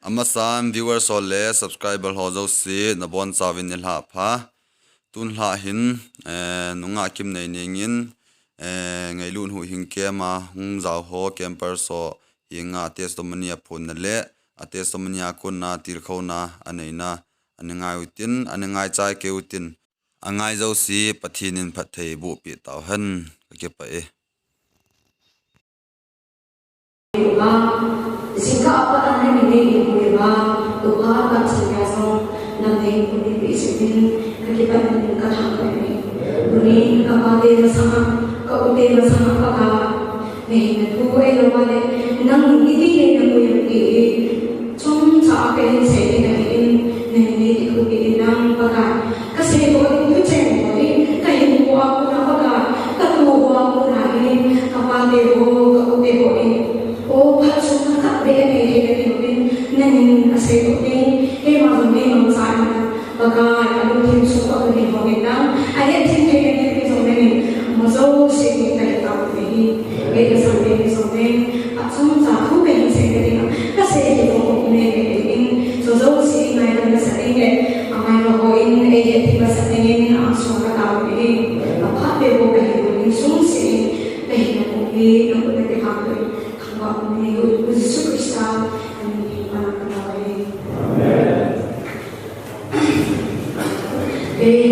Amasan viewers ole subscriber hozo si nabon chawin ilha pha tun hla hin nunga kim nei ningin ngai lun hu hing kema hung zaw ho camper so hinga testimony phun le a testimony kunna tir khona aneina anengai utin anengai chai ke utin angai zo si pathinin phathei bu pi taw han ke pa e Singka apa anda ini ibu-ibu, doa tak sengaja nanti pun dipisahkan ketika meningkat hamba ini. Beri kepada bersama, kepada bersama kakak. Nih, tu eloknya nang ini yang aku ini, cuma capek saya ini, nih itu nang kakak. Kasih kau itu cendol, kayak buah pun kakak, ketua pun lagi, kepada kepada ini. Oh, pasal tak beda nên sẽ có khi mà mình đi bằng sai và cái đôi khi số các cái hình Việt Nam ai hết trên cái dòng này mà dấu sẽ bị thay đổi thì cái dòng này à trong giá không phải sẽ cái gì các sẽ thì có một cái in dấu sẽ này là sẽ cái mai mà có in cái thì mà sẽ cái à số các tạo thì nó phát biểu cái hình xuống sẽ cái hình nó cũng đi nó cũng cái hàng rồi không có nhiều cái superstar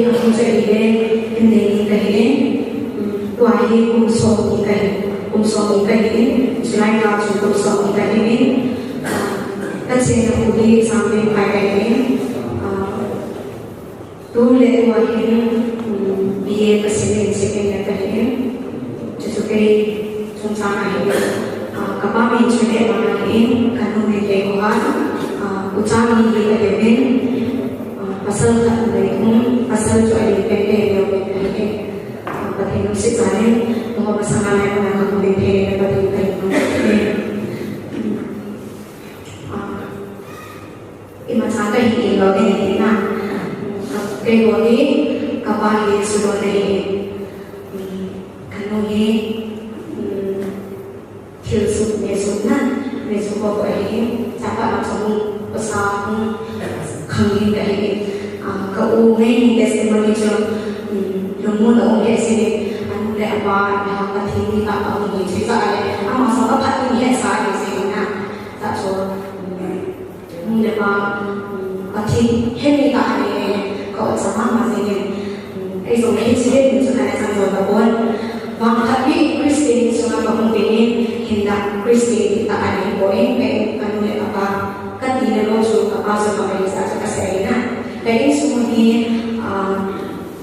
aku jadi ini kahin, tuahi umsong kahin, selain kau umsong kahin, kasih aku di samping kahin, tu le tuahi biye kasih kahin, sesukai sungsang kahin, kapami cuma kahin, kanun lekuhan, ucapan kahin. Pasal tak berikut, pasal cuai PPL yang berikut, pada musik saya, bahwa pasangan yang menangkap PPL pada berikut. Iman saya ini loh ini na, kegoli kapal ini sudah ini, kanungi filsuf mesuk apa ini, siapa langsung pesawat kami ini. Kau ini testimoni jom, namun orang biasa anu le apa dah pati ni tak tahu ni cerita le, masalah pati ni saya di sini na, tak so, ni le pati hemi tak ni, kau sama masih ni, esok ni sih ni sudah ada sama kawan, bang tapi Kristian sudah kamu ini hendak Kristian tak ada poin, anu le apa, katina lo so apa sama ini saja kasih na. Jadi semua ini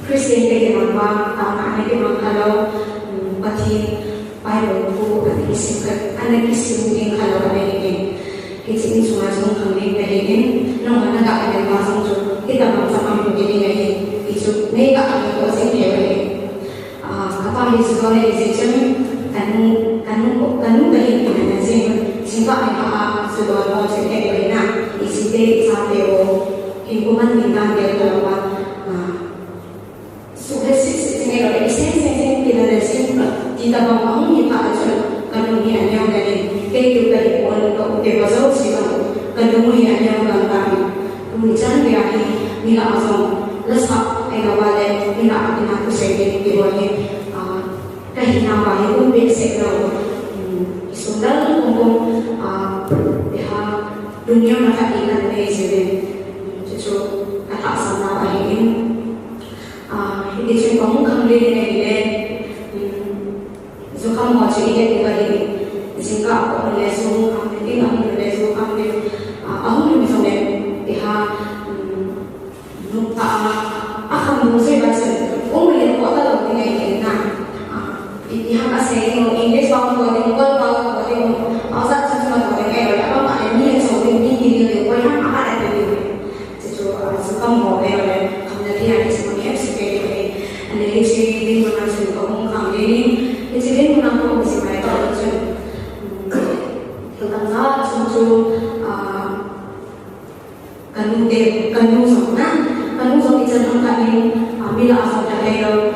Kristen ke mana, anak ke mana kalau pati Bible buku pati istiqat, anak istiqat mungkin kalau ada ini, kita ini semua kami ini, nama anak ada masuk tu, kita sama mungkin ini, itu mereka ada kuasa ini, apa sekolah sejen, kanu bagi mana sih, siapa yang sekolah sejen ini, isi deh sampai Himpunan bintang dia terlalu sudah sini kalau esen kita resen kita bangun kita aja kalau ni hanya dari kita dari orang kau dewasa sih kalau ni hanya orang kami kemudian dia ni lah asal lesak awalnya ni lah aku sedih dia boleh kahina bayi pun biasa kalau sudah kumpul dunia macam ini ni sedih so kata sama bahin ini cuma kamu kembali dengan dia so kamu macam ini juga ini sehingga aku boleh so kamu boleh so kamu aku lebih sampai dia lupa akan musik baca boleh buat kalau dengan ini dia kasih English bawa buat Google bawa buat asal cuma buat kayak apa maknanya so ini dia buat apa ada kamu mau belajar, kamu nanti ada semuanya seperti ini. Anda ini menasib kamu kami ini menangkap mesti mereka macam tentang saat susu kanu sama kita angkat ini bila asal ada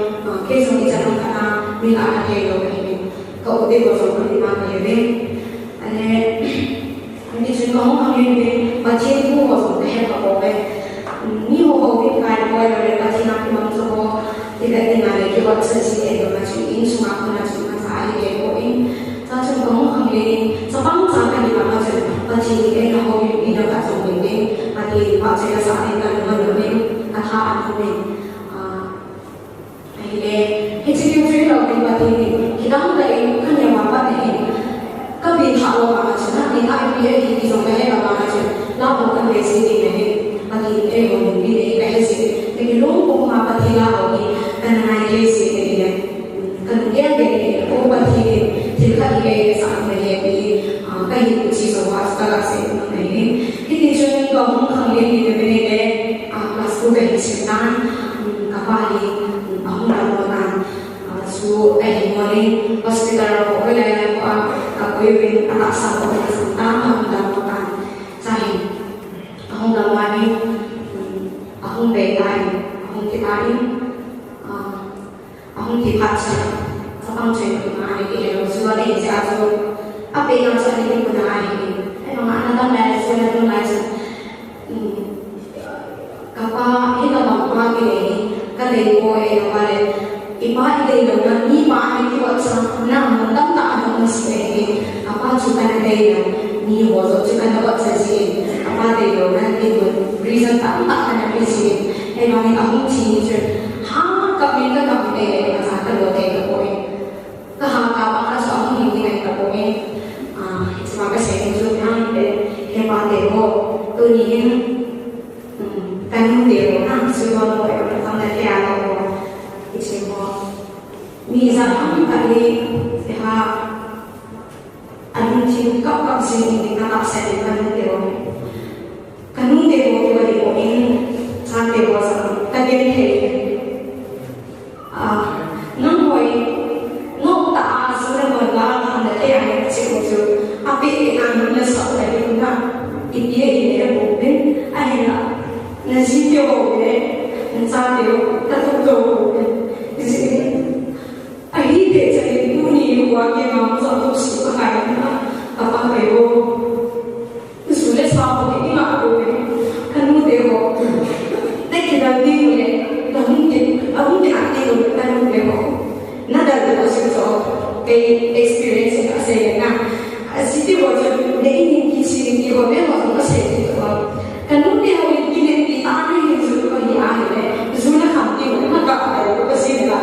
kesok kita angkat bila ada ini kau udah bersama di mana ini. Anda ini kamu kami ini rồi ta chỉ nói mong cho cô thì cái tình này cái vật chất gì để mà chúng in xuống áp là chúng ta phải để cô in cho chúng có một hành lý cho băng sáng cái gì mà chúng ta chỉ cái là hậu bị đâu cả dùng mình đi mà thì họ sẽ sáng đến gần hơn nữa mình là hạ của mình thì chỉ tiêu phí là mình và thì đó là cái nhà mà bạn này các vị thảo luận mà chúng ta thì ai biết thì dùng cái là mà chúng lao động cái gì thì này mà thì em của mình đi cái gì thì lúc cũng mà bạn thì lao động thì cái này cái gì thì này cần biết thì cũng bạn thì các cái sản này thì cái gì cũng chỉ dùng vào các cái này thì cho nên có một khẳng định thì bên này là số về hiện tại các bạn thì ông làm một năm số anh morning hospital của cái này các quý vị đã sang của chúng ta ông làm một năm sai ông làm ngoài đi ông về lại ông thì ai ông thì phát triển ông chuyển từ ngoài thì đều xưa để ra rồi áp bên nó sẽ đi của ai thì mà anh đang lại sẽ là tương lai các bạn khi nào mà qua cái này cô ấy nói là iba đây là ni ba ni cái vật nam nó đâm tạ nó sẽ các bạn chúng ta đây là ni hồ rồi chúng ta nó vật gì các bạn đây là cái reason tạm tạ là cái gì hay nói ông chỉ chứ ha các bạn các bạn đây là sao cái đồ đây của cô ấy các bạn đã sống như thế này của cô ấy mà cái sẽ giúp nhau để các bạn để cô tự nhiên kan điều nam sư con rồi trong cái nhà rồi thì sẽ có mi ra không tại vì ha anh chịu cấp sinh thì các bạn sẽ được kan điều thì có in sang điều rằng cái điều này nó hồi nó đã sự là một là làm cái này chỉ có sự áp bị anh là sợ lại chúng ta ý nghĩa là một bên anh là là gì tiêu về nên sao tiêu ta không đồ cái gì anh đi để cho nên tu ni qua cái mà cho tu sĩ có phải không apa phải vô sự là sao thì cái mà đồ kan mu devo đấy cái đầu tiên này ông thì ăn đi rồi kan mu devo nada được sự cho cái experience cái sẽ là si tiêu cho để những cái gì thì có biết mà nó sẽ được kan mu devo cái ta đi rồi có gì ai đấy rồi nó không tiêu nó gặp phải cái gì là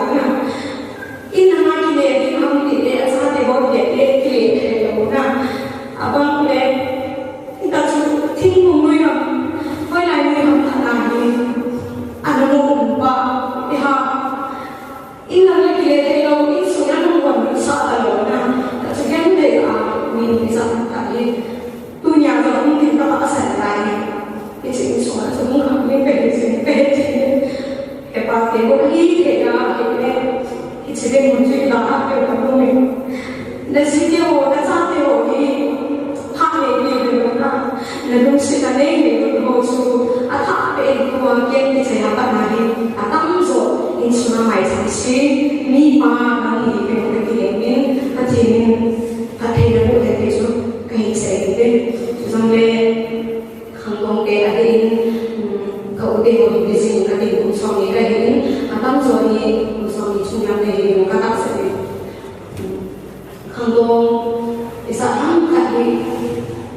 in hai cái này thì không thì để sao thì bao giờ để cái là abang để ta chú thiên của người làm với lại người làm thật là anh muốn ba thì ha in là cái này thì đâu in số nó không còn sợ là rồi nè chú cái để mình bây giờ cái tôi nhà rồi không thì các bạn sẽ lại cái chuyện số nó cũng không biết về cái bà cái có ý thì là cái chuyện một chuyện là cái của mình là gì tiêu là sao tiêu thì hai người được là đúng sự là nên để một số tháp để của cái thì sẽ bạn này tăng rồi in số mày thành sĩ mi ba mà thì cái mình thì mình thấy là một cái số cái sẽ đến trong về không có cái là đến cậu để một cái gì cái gì cũng xong cái đến tăng rồi thì xong thì chúng ta để một cái tác sẽ không có thì sao không cái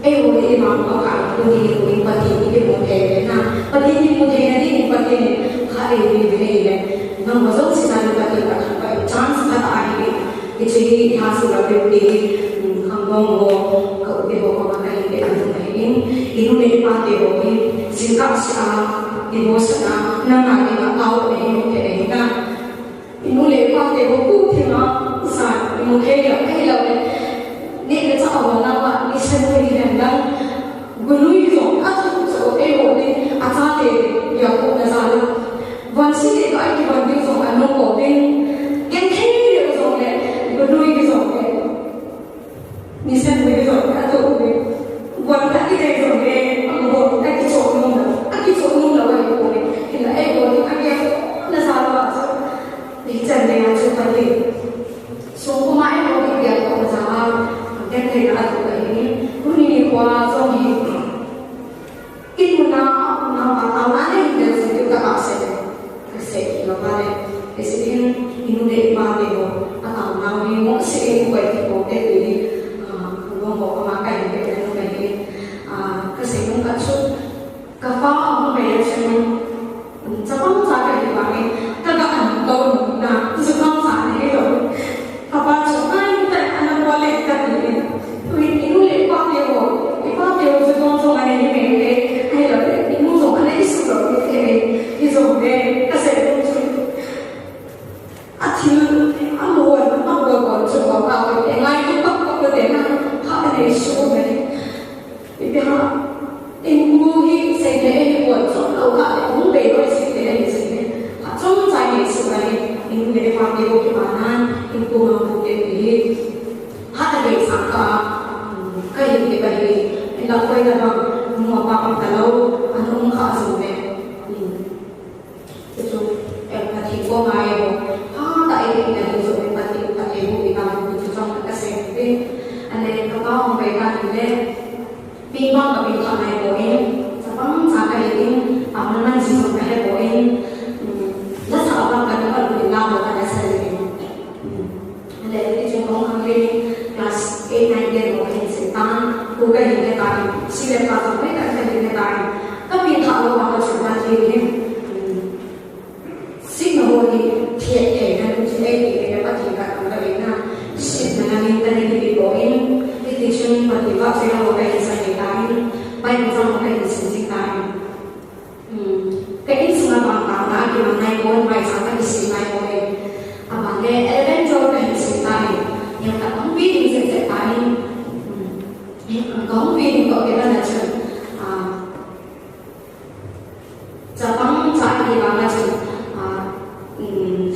em muốn đi mà có cả tôi đi cùng bạn thì đi một ngày đấy nào bạn đi một ngày này đi một ngày này khai đi về này nó có rất là nhiều bạn phải chance là ai cái chuyện hà sự là việc đi không có cậu đi bộ qua cái để làm cái ini này bạn đi bộ đi xin các xã đi bộ xã năm ngày đi mà tao để một cái này ta ini này bạn đi bộ cũng thì nó sai một cái là nên là sao mà nào bạn đi xem cái này đang người dùng các số cái bộ đi sao thì giờ cũng là sao được vẫn xin để các anh bạn đi dùng ăn nó cổ bên cái điều dùng này người cái dùng này đi xem cái dùng đã dùng này vẫn các cái dùng này một cái chỗ luôn là cái chỗ luôn là cái bộ này thì là em có những anh em là sao đó thì chân này là chưa phải đi số mãi nó bị đẹp còn sao cái này là tụi ấy lúc đi qua rồi thì ít một nào mà tao nói thì đều sẽ được các bạn sẽ inu de ba de go ata na wi mo se ko ti ko te ni ko mo ma ka ni de no ni ka se mo ka chu ka fa mo be se mo cha pang cha ka ni ba ni ta ka an ko na chu pang cha ni lo ka ba chu ai ta an ko le ka ni wi inu le pa de go pa de go chu dong so ma ni me de ai lo ni mo so ma ni su lo ke ni so de ka se mo chu a chi a mo wa ma go go chu ko ka ko de ngai ko ko de na ha de su me ni ha in mu hi se de wo chu lo ka de mu be go se de ni se de ha chung zai ni su ga ni in me de pa de go ki ba nan in ko ma bu de ni ha de sa ka ka yin de ba ni in la ko da ba mo pa pa ta lo an ung kha su me chu em ka thi ko ma ye ha ta ai ni na su me pa ti pa ti bu bi ka bu chu chung ka se de an le ka ba mo be ka ni le pi bang ka pi tha nai bo in sa pang sa ka yin pa man man si so ka he bo in la sa ba ka ka lu na bo ka na sa le an le ti chung kong ang le class 8 9 10 bo hin se tan ku ka hin le ta si le pa so pe ka ka hin le ta ka pi tha lo ba ka chu ba ti ni si no bo ni thie e na lu chi e e pa ti ka ka le na si na na ni ta ni bi bo in ti chung pa ti ba se na bo ka hin sa ni ta ni bai mo sa mo ka hin sin si ta ni cái ít sinh hoạt bảo đã thì hôm nay cô mai sáng cái sinh mai cô ấy bạn nghe adventure cái sinh tài nhưng cả không biết thì sẽ tài có biết thì có cái là chuyện giờ bắn trái thì bạn là chuyện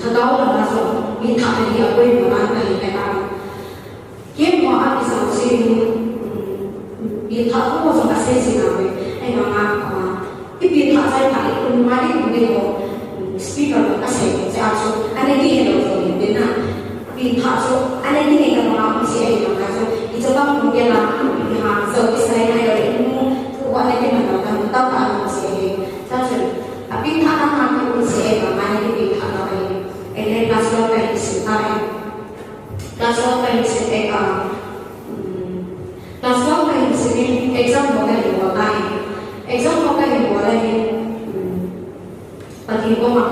thật đó là rồi bị thằng thì ở quên mà bạn này cái tài kiếm hoa thì sao xin bị thằng cũng không có cái gì nào vậy anh mà Ipi tak saya tak ikut mari mengenai speaker asal saya so ane di hello so ni na ipi tak so ane di ni kan orang mesti ai nak so itu bang mungkin lah ha so saya hai dari ilmu tu ane di mana kan tahu kan mesti ai so tapi tak nak nak mesti ai mana di tak nak ai ini kelas lo kai sitai kelas lo kai sitai kelas lo kai sitai exam lo kai lo kai exam có cái gì của đây và thì có mặt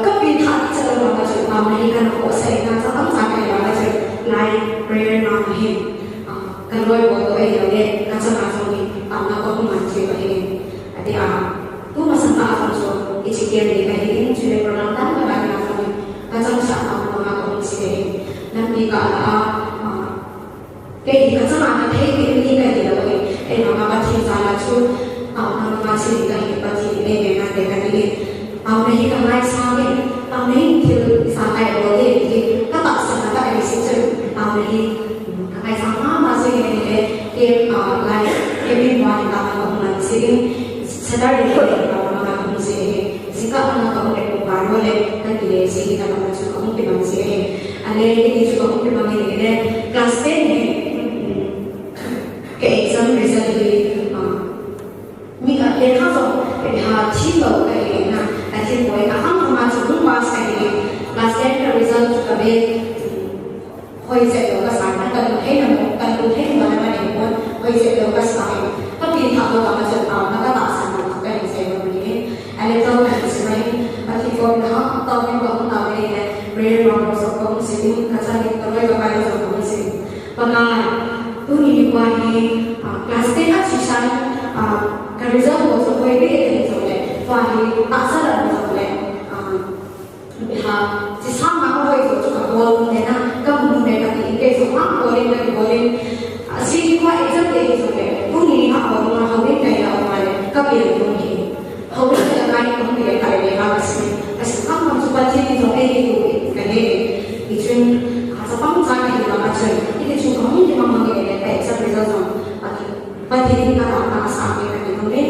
cấp viên thẳng sẽ là một cái chuyện mà mình cần có sẽ là sẽ tấm sáng cái đó là chuyện like prayer nào hình cần đôi của tôi ấy là để các bạn trong mình nó có không mạnh chuyện vậy thì tu mà sáng tạo phần số thì chỉ kiện để cái những chuyện của nó tắt và bạn nào trong mình các trong sáng tạo mà có một sự nên đi cả cái gì các bạn thấy cái gì cái gì đó vậy em mà bạn thấy là chú nama masih dikasih pasti ini memang dekat ini awalnya kita naik sampai awalnya itu sampai boleh jadi kita sengaja dari situ awalnya naik sama masih ini lain ini buat kita melakukan sini sedar itu kita melakukan sini jika anak kamu itu baru boleh kan dia sih kita melakukan kamu memang sini ada ini juga kamu memang ini kelas 10 ini ke exam result ini mình ở đây khá rồi để chỉ bảo cái là trên với cả không mà chúng cũng qua sai là sẽ result cho bên hồi sẽ được cái sáng cần hết là một cần hết mà nó để muốn hồi sẽ được cái sáng các vị thảo luận và chuẩn bị nó các bạn sản phẩm cái này sẽ được như anh em tôi là sẽ và khi con nó tôi em cũng tao đây là real one số công sự các gia đình tôi và bài số công sự và là tôi đi qua đi class 10 chỉ sang cái result của số quay biết thì rồi và thì tạo ra là rồi chỉ sang mà không phải của chúng ta thế nào các mình này là cái số mắc của lên xin qua exam thì rồi cũng như học ở mà không biết cái là mà các bạn cũng như không biết là cái không biết cái này là cái sự khác mà chúng ta chỉ đi rồi cái này thì chuyên sẽ phóng ra cái là cái chuyện thì chúng không thì mà cái exam result rồi và thì kita tak sampai ke kemudian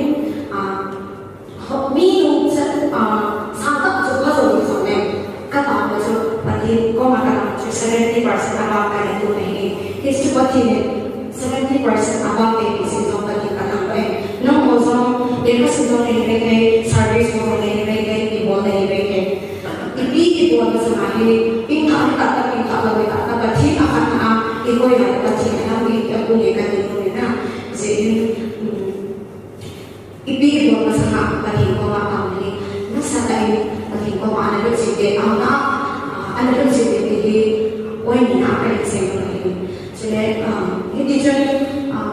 minum sangat juga rồi kata apa tu berarti kau makan sesuatu buat sehari pingkah kata pingkah lebih kata kecil akan ikut yang kecil yang punya kan itu na jadi ibi buat sehari bagi bawa kami masa tadi bagi bawa anak kecil anak kecil ini orang nak kecil ini jadi ini jadi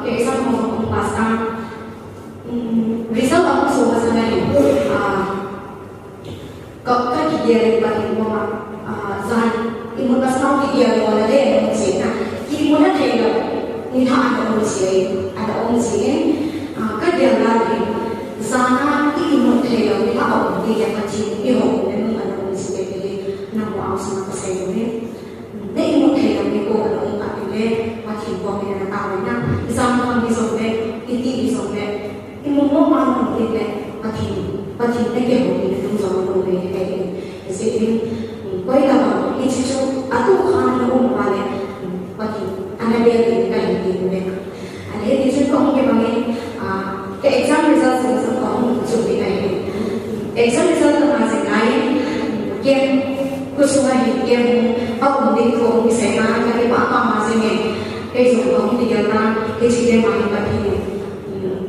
kesan mau pasang result aku suka sangat kalau kita dia bagi bawa zan imun pasang dia bawa dia mesti na kiri mana dia ni ada orang sih kan dia lagi sana imun dia ni apa dia macam ni orang ada orang sih jadi nampak sama pasal ni ni imun dia ni kau ada orang tak ni macam kau ni nak tahu na sama kami sampai itu sampai imun mau mana ni macam ni ke hobi tu zaman dulu ni jadi kau itu apa itu aku kan orang mana macam anak dia ni kan ini ni anak dia itu kau mungkin bagi ke exam result sebab kau cuci ni exam result tu masih naik game kusuai game apa mungkin kau misalnya kalau apa masih ni itu kau tidak nak kecil main lagi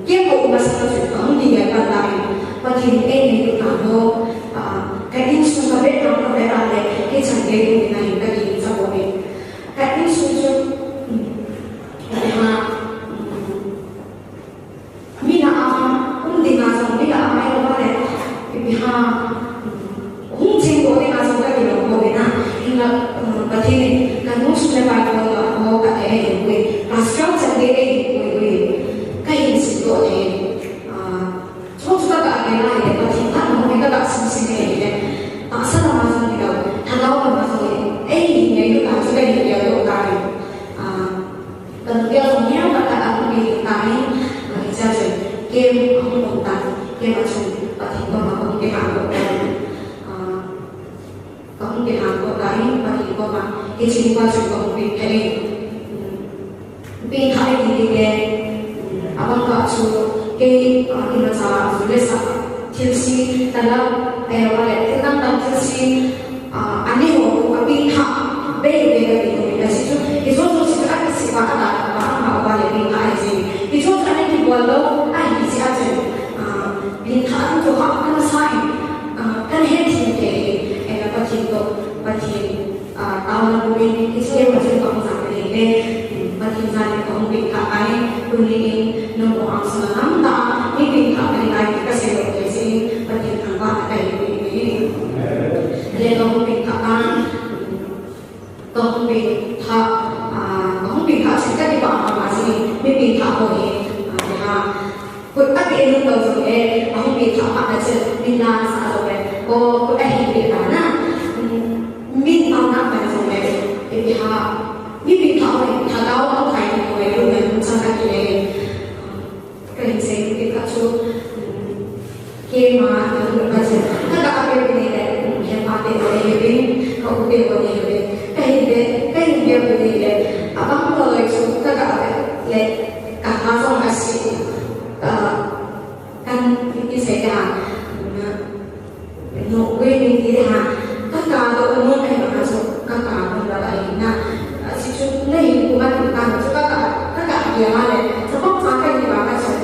game kau masih kau tidak lagi macam ini tu kamu kadang suka berdoa berdoa kecil game ni lagi sama ni kadang suka mina apa dengan sama mina apa yang mana biha mungkin kau dengan sama kita kau bina hingga begini kan musuh lepas kau kata gue rasanya sendiri gue kayak situ semua suka tak ada lah ya tapi kan mereka tak sendiri ya tak salah masuk kita kalau masuk ini itu kan sudah dia tu kali kalau dia punya kata aku di kali saja game aku nonton game macam pasti kamu ke aku kamu ke aku kali pasti kamu kecil macam kamu pilih pilih hari ini ke abang kau suruh ke kita salah sudah Chelsea dalam awalnya tentang Chelsea aneh orang tapi beda itu itu sudah sifat ada awalnya bingkai sih itu ada di walau ini saja bingkai itu kan saya kan hati ke pasti tahun ini itu macam kamu sampai ini pasti saya kamu bingkai kuning nombor angsa tak ini bingkai lagi kasih sih pasti tambah kayak ini jadi kamu bingkai kamu bingkai juga di bawah masih bingkai bolehคุณตั้งใจรู้ตัวสุดเลยบางทีเขาอาจจะมีนานสะสมเลยก็ไอ้ที่เป็นอะไรนะมีตอนนั้นเป็นสมัยเป็นที่เขามีปีเขาเลยถ้าเราเอาใครไปดูเนี่ยมันจะกันเลยก็เห็นเสียงที่เขาชูเกมมาแล้วก็จะถ้าเราเอาไปเป็นอะไรเห็นมาเป็นอะไรเป็นเขาเป็นอะไรเป็นก็เห็นเป็นอะไรบางคนเลยชูถ้าเราเอาไปเลยการหาส่งอาชีพkan ini saya no gue ni dia kakak atau no kan masuk kakak berapa ini nah situ ni bukan kan kakak dia mana sebab kakak di mana sih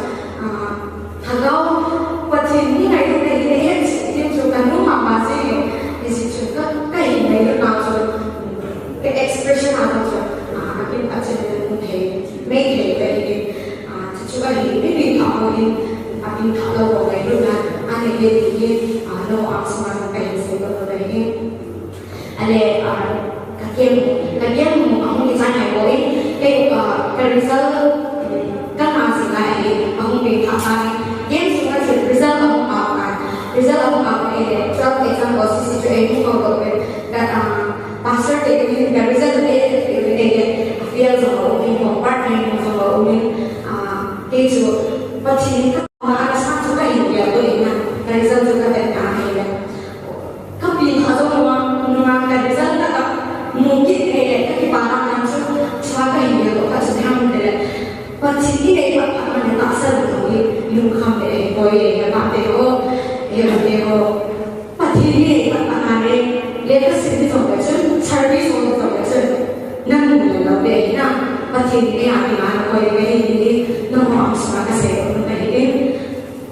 kalau macam ni itu dia dia juga rumah masih di situ kan ini itu masuk expression atau mungkin macam mungkin make ini juga ini kalau ini kalau orang itu kan aneh dia no asma kayak seperti ini ada kajian aku di sana boy result kan masih lagi aku berkata yang sebenarnya result aku ini contoh exam posisi itu aku berkata pastor itu result itu feel sama orang partner sama orang itu pasti ada satu kali dia tu ini result juga terkait dia. Tapi kalau orang result tak mungkin kita barang langsung cuma dia tu pasti ham dia. Pasti dia apa tak selalu lukam dia boleh apa dia pasti dia apa dia lepas pati ni ati mana koi koi ni no am sama ka se ko na ni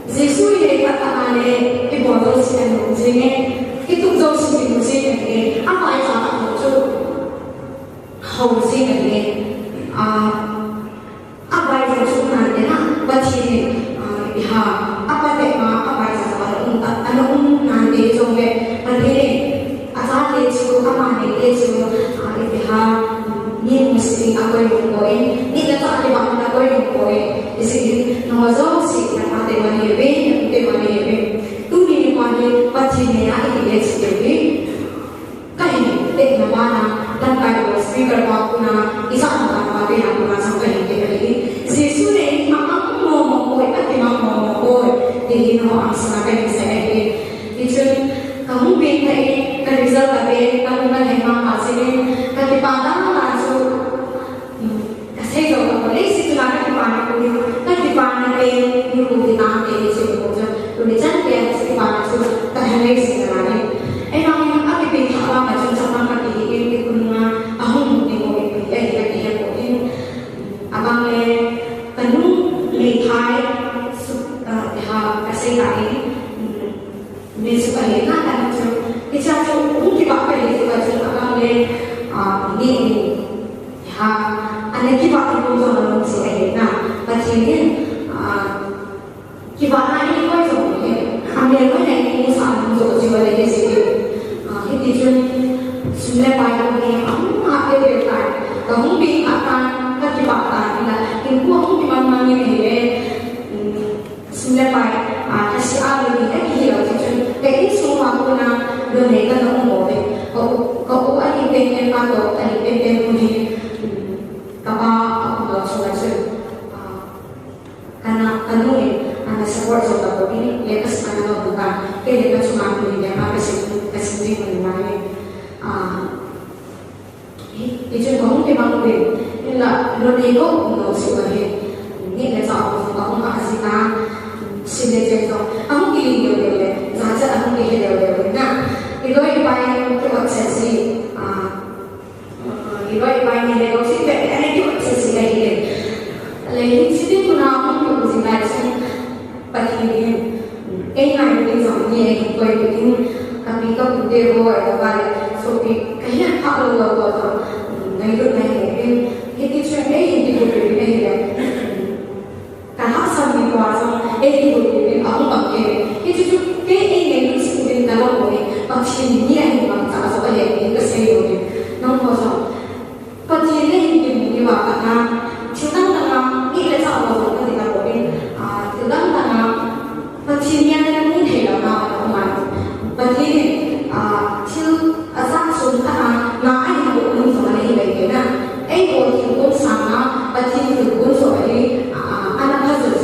Jesu ni kata ane ibu bapa sih yang mungkin itu jauh sih mungkin ni apa yang sama tu hau sih ni apa yang sunnah ni na pati ni iha apa dek ma apa yang sama anu nanti jombe pati ni asal dia cukup apa ni dia cukup iha ni mesti aku yang koi ni dah tak ada bangun aku yang koi इसलिए नौजवान से करते वाले वे उनके वाले वे तू नहीं वाले बच्चे ने आगे के लिए चलेंगे कहीं एक नवाना लंका के स्पीकर बापुना इसान बापा भी हम लोग सब कहीं के लिए यीशु ने मामा को एक मामा को यही नो आसना के से है इसे कहूँ भी है का रिजल्ट है कहूँ ना है मामा से का के पादा ना जो कैसे जो बोले इसी तरह के पानी को di mana pe guru di tangan pe je ko je to ni jan pe di mana su ta hai se na ni ai ma ni a pe ta wa ma jan sa ma ka ti ke ke kun na a hum ni ko pe ai ka ti ko ni abang le tanu le thai su ha ka se ka ni ni su ka le na ta ju ti cha ju un ki ba pe le su ka ju abang le ni ha ane ki ba ko zo na se ai na Bacaan kibarna ini kau jauh, ambil kau yang ini sama jauh jauh lagi sih. Itu pun sudah banyak yang kamu apa berkat, kamu bingkakan kekibarkan, ini kamu di mana ini sudah banyak kasih Allah ini dia itu. Tapi semua aku nak dunia kita umum, kau ini pengen kau ini pengen punya, kapa aku tak suka sih. Karena kanun anda support juga begini lepas anda bukan kita cuma punya apa sih menimani itu kamu memang boleh lah lo nego lo sebagai ini kita tahu kamu kasih kan sini jadi kamu pilih dia saja kamu pilih dia nah itu yang paling kita aksesi itu yang paling nego sih ada kita aksesi lagi लेकिन सिद्धि गुनाहों के गुज़ारिश पति ने एक नाइट में जानी है कि कोई दिन कभी का बुद्धि हो या बाल सोपी कहीं ना हुआ तो नहीं तो नहीं है ये किसी ने हिंदी को भी नहीं है कहाँ सभी को आसान एक ही बुद्धि में आऊँ पक्के ये जो के एक नहीं किसी दिन ना हो गए पक्षी नहीं है कि हम चाह सकते हैं कि कैसे हो गए ना हो सो पति ने हिंदी में बात करना Sedang tengah ini lepas awal kita tidak boleh. Sedang tengah pencintian yang ini adalah nama teman. Begini, cil asal sunnah naik hukum sama ini bagaimana? Boleh hukum sama, begini hukum soalnya anak hasil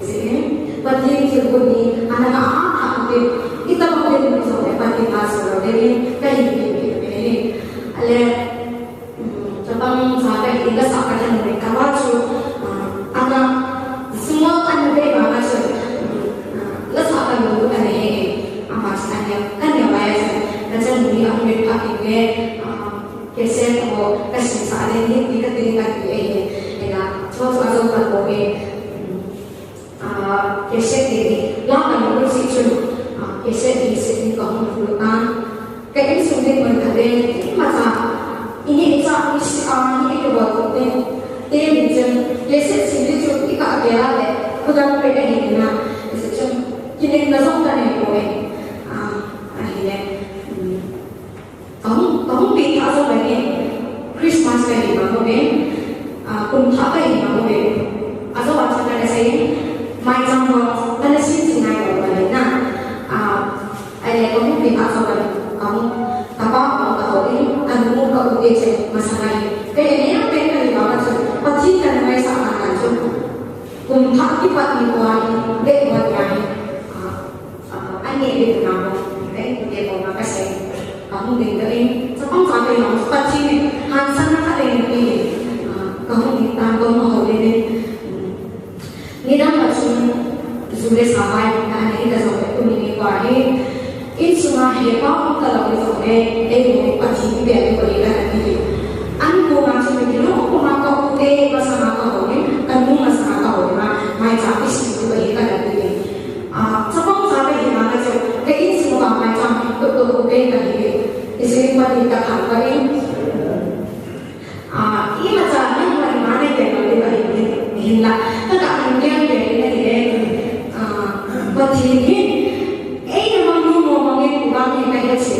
sih. Begini hukum ni anak apa kita boleh misalnya begini hasil jadi kayak ini. Ale tentang sampai kita sampai Kawacu, ada semua kan bebas masuk. Lepas dulu kan ini, apa sebenarnya kan yang biasa. Macam ni aku berpakai ke, keset atau keset saat ini kita tinggal di ini. Ina, cuma kan boleh keset ini. Yang kan dulu sih cuma keset ini kamu duluan. Kayak ini sudah berkali macam ini macam ini juga boleh. Dia macam leset sendiri tu ikat dia le, bukan beda ni na. Macam kini kita sampai ni boleh. Akhirnya, kamu bikin apa lagi? Christmas lagi mana boleh? Pun apa lagi mana boleh? Asal macam mana saya? Macam mana sih sinai boleh na? Ayah kamu bikin apa lagi? Kamu apa tahu ini? Anu kau uji masalah ini. Kayaknya apa yang kali bawa tu? Pasti kan mai sama kan tu. Kumpulan kipat ni buat dek buat yang ane dek nama, dek orang kasih. Kamu dengerin, sepang sampai yang pasti ni hansan nak ada ini. Kamu minta kamu mau ini. Ni dah macam sudah sampai, dah ni dah sampai tu ni buat ni. Ini semua hebat kalau kita sampai, mau pasti biar boleh kan ni. Anu macam ni, aku nak kau ute masama ka hoye kanu masama ka hoye mai cha is tu ba ka da ni sapang sa ba hi ma ka jo ke in su ba mai cha to ute ka ni ise ma ni ka kha ka in i ma cha na ma ni ma ne ke ka ni ka ni hin la ta ka ni ke ni ni ba thi ni ei na ma nu mo ma nge ku ba ni ka ya che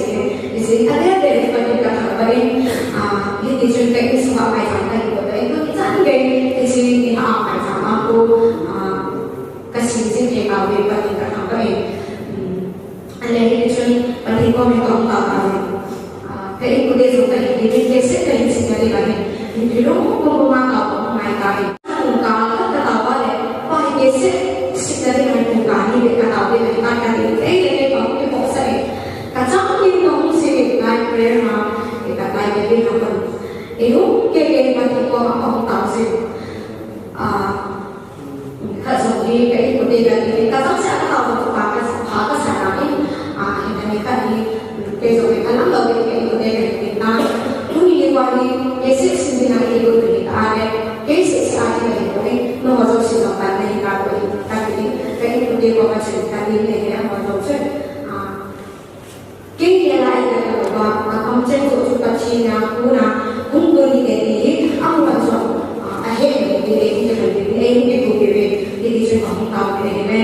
ise ade de ka ni ka kha ka in ini juga itu semua macam tadi itu kita juga di sini macam aku kasih sini kalau kita tidak sampai anda ini cuma penting kau minta tahu kayak itu dia juga di biasa kayak sini ada lagi di rumah kau kau main kali kalau ketawa deh wah biasa sekali main kali dia ketawa dia main kali ini kau itu bosan kacang ini kau sih main berma kita main jadi apa itu kayak macam kau apa tahu sih kalau di kayak itu dia jadi kalau saya tahu tu pakai sana ini ini kan di besok kan kalau kayak itu dia jadi nah ini wali esok sendiri itu kita ada esok saja itu ini nomor satu sih tempat ini kalau tapi kayak itu dia kau macam tadi ini yang nomor satu kini lain kalau kamu cakap juga Cina puna untuk ini aku macam akhirnya ini jadi cuma tahu ini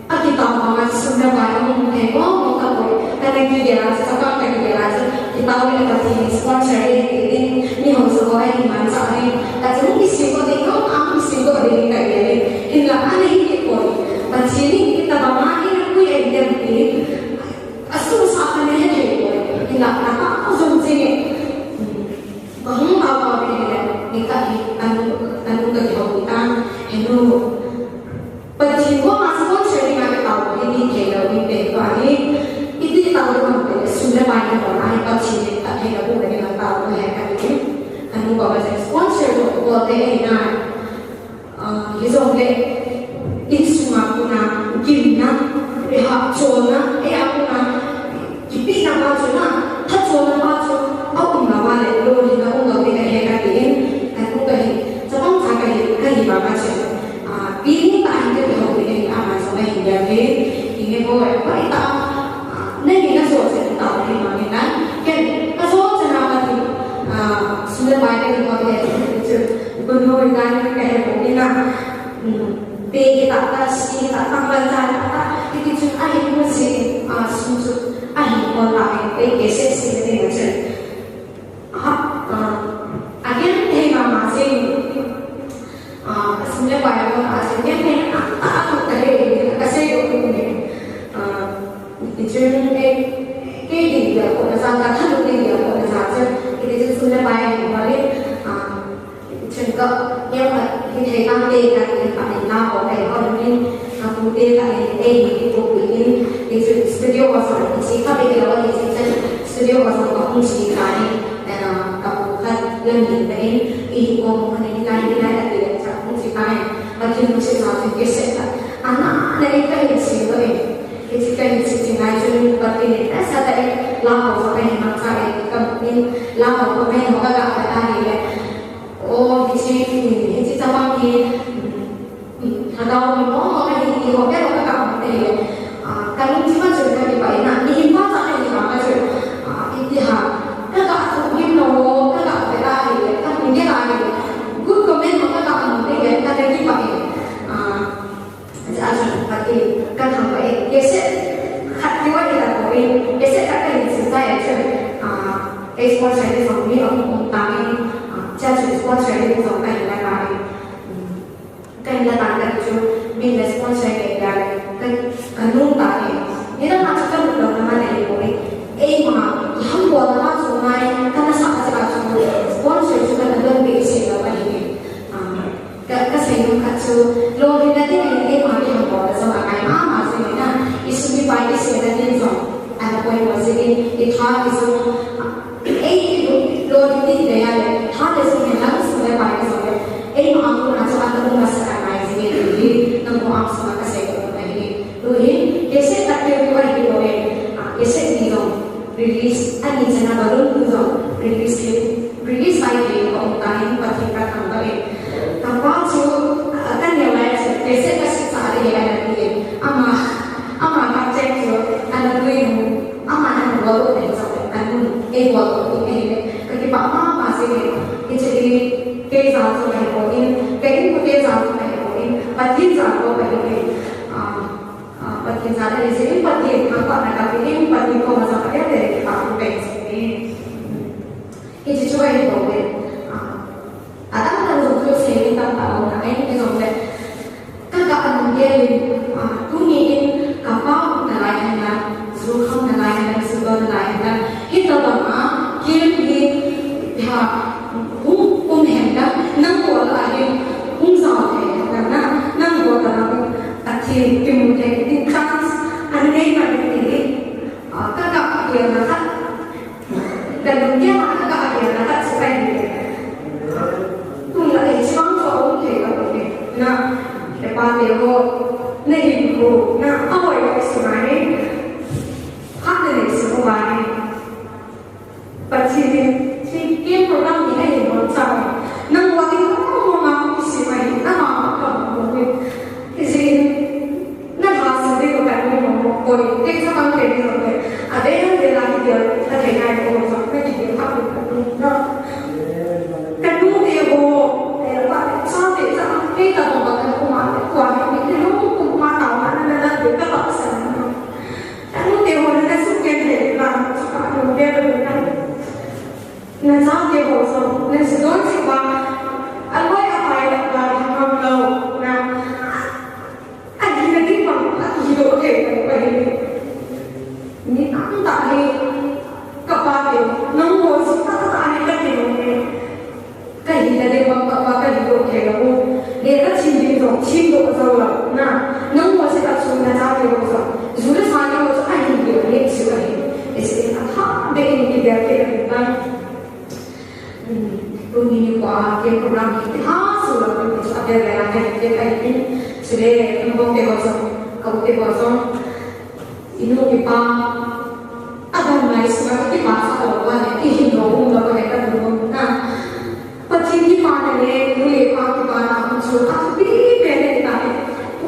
aku tahu bahwa sebenarnya orang mau tahu karena dia sekarang dia kita tahu yang tadi sponsor ini harus sekolah di mana sih tapi mungkin siapa tahu aku siapa ini kayak ini lah aneh ini pun macam ini kita bawa ini aku yang dia beli asal sahaja aja ini lah apa aku sini bahwa apa ini nikah anu kehidupan itu pentingnya masuk sering ada tahu ini kalau ini bagi itu tahu kan sudah banyak orang yang pasti tak ada pun dengan tahu kan itu anu bawa sponsor buat ini Hizongge insuma kuna gimna reha chona akuna kipina ba chona tha chona ba cho au ma ba le lo ni na unga de ka ka tin ka ku ka hi sabang sa ka hi ba ba che pin ta hi de ho de a ma sa ba hi ya ke inge bo ba ta ne ni na so se ta ni ma ni na ke ka so cha na ba ti sudah ba de ko de Gunung dan kayak begini B kita atas kita tambah cara itu cuma akhir masih susut akhir pola B geser sini macam akhir tema masih sebenarnya banyak orang aslinya kan aku tadi kasih ini itu kayak dia kalau sangat halu dia kalau saja itu sebenarnya banyak orangก็เนี่ยว่าที่ใช้ตั้งเตกันในฝั่งหน้าของไอ้ก็นี่ทำเตกันในที่ตัวปีนี้ในสตูดิโอว่าสอนที่เข้าไปแล้วว่าในสตูดิโอว่าสอนกับผู้ชี้ขานี่แต่กับผู้คัดเรื่องนี้แต่อีกองค์ในการที่ได้แต่จากผู้ชี้ขาเนี่ยบางทีผู้ชี้ขาถึงเกษตรอันนั้นในการที่สิ่งตัวเองที่การที่สิ่งไหนจนปฏิเสธแต่สัตย์เราเขาไม่มาใช้กับนี่เราเขาไม่เขาก็กลับไปได้เลยoh di sini sama di kalau mau ada di hotel atau kamu ini kalau cuma cerita di Bali ini apa saja di mana saja ini kalau aku mungkin mau kalau kita ini kan mungkin lagi good comment maka kamu ini kan ada di Bali jadi pasti kan sampai biasa hati wajib kita ini biasa kita ini saya ekspor saya sampai orang tahu cha chuyển sponsor đi cũng phải là bài cái là bạn đặt cho mình là sponsor này là cái nung bàiนี่ต้องมาจัดการกับมันในวันนี้มาทั้งหมดว่าส่วนไหนก็น่าสนใจกับสปอนเซอร์ช่วยกันเดินไปเสียแล้วไปนี่ก็เสียงขัดชูโลกนี้ที่มีมาที่ทั้งหมดสมัยมาสิ่งนั้นอิสุมิไปที่เสียได้ที่สองอันนั้นเป็นว่าสิ่งที่ท้าที่สุดโลกนี้ที่เนี่ยท้าที่สุดเนี่ยเราสุดเลยไปที่สุดมาอังกุนัจวันต้องมาสักการะสิ่งที่นั่งมองสมาคเสกตัวนี้ดูนี่Ese takdir dua hari boleh, ese dia release, ani jangan baru tu release lagi orang lain pati kata kali. Tanpa tu kan yang lain seperti kasih cari yang ada ama kacau tu ada tu ama ada baru ni sampai anu baru ini kerja apa masih ni jadi kerja tu ni boleh kerja tu ni boleh pati tu boleh pati sana di sini pati apa nak pilih pati kau masa kerja dari kamu pensing ni itu juga yang boleh ada kan untuk seni tanpa orang lain itu boleh kakak mungkin tu ni kapal nelayan dan suruh nelayan dan suruh nelayan dan kita bangga kiri pihak hendak nampak lagi unsur karena nampak dalam akhir kemudian ini trans ada yang ini kakak yang nak dan dia kakak yang nak seperti tu lah isang soal ni nah depan dia नहीं हो ना अवॉइड सुनाए हाथ नहीं सुनाए पच्चीस दिन के प्रोग्राम में है ये बहुत सारे ना वो कि वो माँ किसी में ना माँ का वो किसी ना हाथ से देखो करने में वो कोई एक समय पे नहीं होते अरे हम देना कि यार अरे ना ये वो सब में कि हाथ में ना करूँ ये वो साथ ही साथ एक तो बात है कुमार कुमार में कि लोग kita tak sana. Kamu tengok ada suka ni, lah, suka ada dia berdekat. Nanti dia bosan, nanti sedon siapa, alway apa yang lagi kamu nah, ada lagi pun, ada hidup okey, begini. Ni aku tak ni kapal ni, nombor kita tak ada lagi ni. Kayak ada bapa hidup okey, aku dia kan cinta lah, nah. Number से आप सुनना चाहते हो तो जरूर सारे हो तो आई नहीं हो ये चीज़ है इसलिए हाँ देखने की देखते हैं तो ये के प्रोग्राम की हाँ सुना कुछ अब ये गया है ये कहीं चले हम लोग के बच्चों इन्हों के पास अगर मैं इसमें के पास अलग है कि इन लोगों का कोई ऐसा लोगों ना पच्चीस की पार्ट है ये पार्ट के बाद हम छोटा भी पहले दिखाते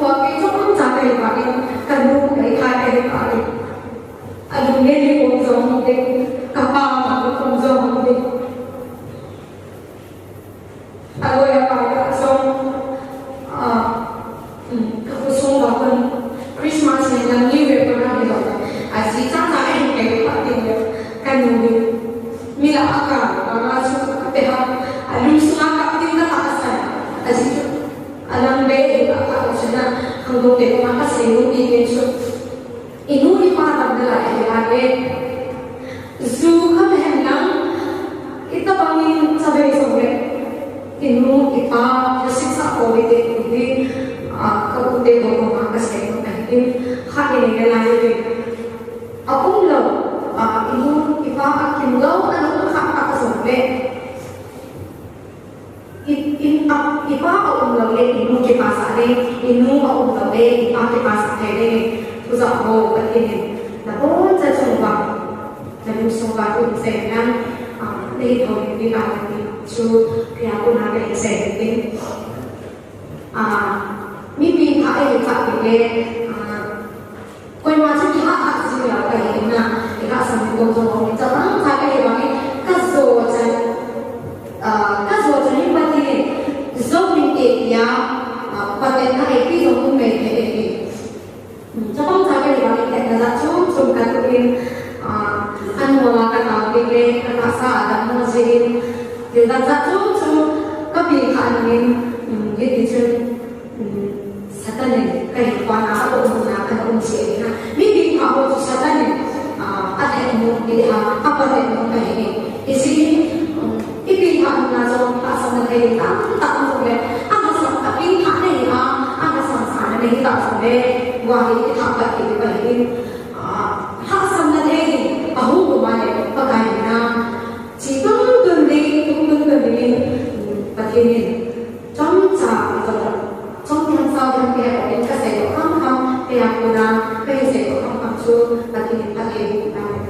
वाकई तो हम चाहते हैं वाकई करूँ नहीं खाते हैं वाकई अगर मेरे को जो होते कपाल को जो होते अगर ये पार्ट जो कभी वाकई क्रिसमस में जब न्यू ईयर को ना मिला ऐसी चाहता है कि पार्टी में करूँगी मिला आकार और आज करते हैं अलूसना का दिन का आसान ऐसी alam beda apa maksudnya kalau kita makan seluruh ini so ini ni pada adalah lagi zuham hendak kita bangun sampai sore ini kita siksa covid ini kalau kita makan seluruh ini hari ini lagi aku lo ini kita akan lo anu hak sampai इपा उम्लले इनु के पास आने इनु उम्लले इपा के पास आने तो जब वो बच्चे ने तब वो जब सुबह को से ना नहीं थोड़ी भी बात थी जो क्या को ना के से थे मिमी खाए खाते के कोई माचो की हाथ हाथ से या कहीं ना एक आसान को जो हम जब हम खाते हैं वाले कसो जनी बती zoning area paten na eki zoning me eki jabang sabe ni bani ke na chum ka tuin anwa ka ta ke ka sa da mo jirin ye da chum ka bi khan ni ye ti chun satane kai kwa na ko na ka chi na mi bi ka ho satane a the mo bi ha apa de mo ka he isi ipi ha na zo ta sa na kai taเลยอาจจะสังกัดที่ทางไหนคะอาจจะสังสารในที่ต่างประเทศว่าที่ทำแบบนี้ไปนี่ถ้าสังกัดที่อาหุบมาเนี่ยประกาศนะจีต้องเดินดีประเทศนี้จ้องจ่าจ้องยังเศร้ายังแก่เป็นเกษตรข้ามคำพยากรณ์เป็นเกษตรข้ามคำชูประเทศ